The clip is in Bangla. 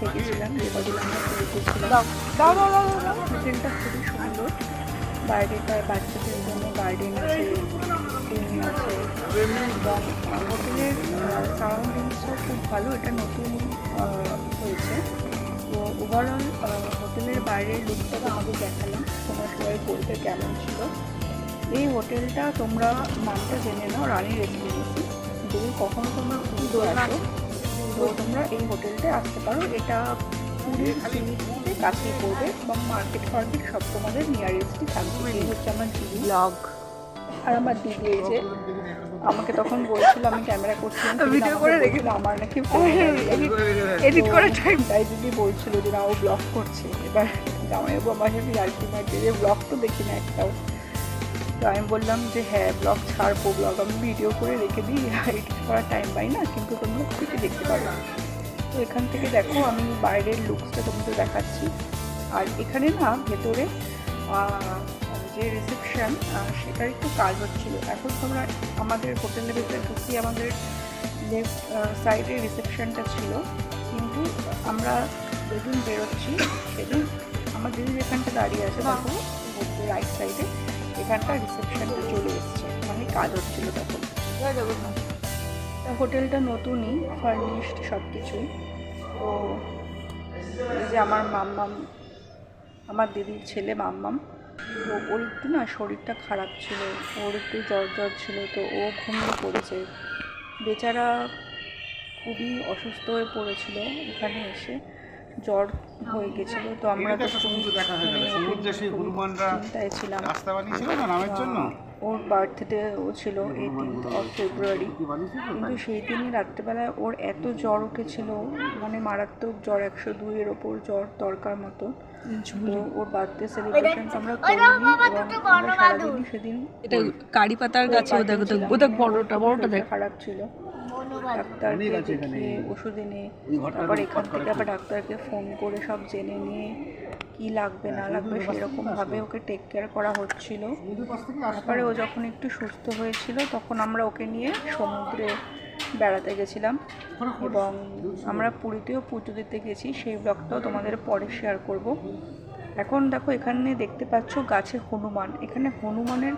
থেকেছিলাম, যে কদিন আমরা ঘুরতেছিলাম। হোটেলটা খুবই সুন্দর, বাইরেটায় বাচ্চাদের জন্য গার্ডেন আছে, সুইমিং আছে, এবং হোটেলের সারাউন্ডিংসও খুব ভালো। এটা নতুন হয়েছে। তো ওভারঅল হোটেলের বাইরের লুকটা আমাকে দেখালাম, তোমরা সবাই বলতে কেমন ছিল। এই হোটেলটা তোমরা নামটা জেনে নাও, রানী রেসিডেন্সি। যদি কখনো তোমরা ঘুরতে আসো তো তোমরা এই হোটেলটা আসতে পারো। এটা পুরীর সিটিতে কাছেই পড়বে এবং মার্কেট সব তোমাদের নিয়ারেস্টই থাকবে। এই হচ্ছে আমার দিদি ব্লগ, আর আমার দিদি এই যে আমাকে তখন বলছিল, আমি ক্যামেরা করছিলাম, ভিডিও করে রেখেছিল আমার নাকি এডিট করার টাইম, তাই দিদি বলছিল যে না ও ব্লগ করছে। এবার জামাইবাবু আমার সাথে আরকি মারছে যে ব্লগ তো দেখি না একটাও। তো আমি বললাম যে হ্যাঁ ব্লগ ছাড়বো, ব্লগ আমি ভিডিও করে রেখে দিই, এডিট করার টাইম পাই না, কিন্তু তোমরা থেকে দেখতে পারো। তো এখান থেকে দেখো আমি বাইরের লুকসটা তোমাদের দেখাচ্ছি। আর এখানে না ভেতরে যে রিসেপশন সেটার একটু কাজ হচ্ছিলো। এখন তোমরা আমাদের হোটেলের ভেতরে ঢুকি, আমাদের লেফট সাইডে রিসেপশনটা ছিল, কিন্তু আমরা যেদিন বেরোচ্ছি সেদিন আমার দিদি যেখানটা দাঁড়িয়ে আছে দেখো রাইট সাইডে, এখানটা রিসেপশনটা চলে এসছে, মানে কাজ হচ্ছিল তখন। হোটেলটা নতুনই, ফার্নিশড সব কিছুই। তো এই যে আমার মাম্মাম, আমার দিদির ছেলে মাম্মাম, তো ওর একটু না শরীরটা খারাপ ছিল, ওর একটু জ্বর ছিল, তো ও ঘুমিয়ে পড়েছে বেচারা, খুবই অসুস্থ হয়ে পড়েছিল। এখানে এসে জ্বর হয়ে গেছিল, তো আমরা তো চিন্তায় ছিলাম। ওর বার্থডেও ছিল 18th of February, কিন্তু সেই দিনই রাত্রেবেলায় ওর এত জ্বর উঠেছিল, মানে মারাত্মক জ্বর, 102-এর ওপর জ্বর দরকার মতো। তো ওর বার্থডে সেলিব্রেশনটা আমরা করিনি, এবং আমরা সারাদিনই সেদিন এটা কারি পাতার গাছে ওদের বড়টা দেখ খারাপ ছিল। ডাক্তারকে দেখিয়ে ওষুধ এনে তারপর এখান থেকে আবার ডাক্তারকে ফোন করে সব জেনে নিয়ে কি লাগবে না লাগবে সেরকমভাবে ওকে টেক কেয়ার করা হচ্ছিল। তারপরে ও যখন একটু সুস্থ হয়েছিল তখন আমরা ওকে নিয়ে সমুদ্রে বেড়াতে গেছিলাম, এবং আমরা পুরীতেও পুজো দিতে গেছি, সেই ব্লগটাও তোমাদের পরে শেয়ার করব। এখন দেখো এখানে দেখতে পাচ্ছ গাছে হনুমান, এখানে হনুমানের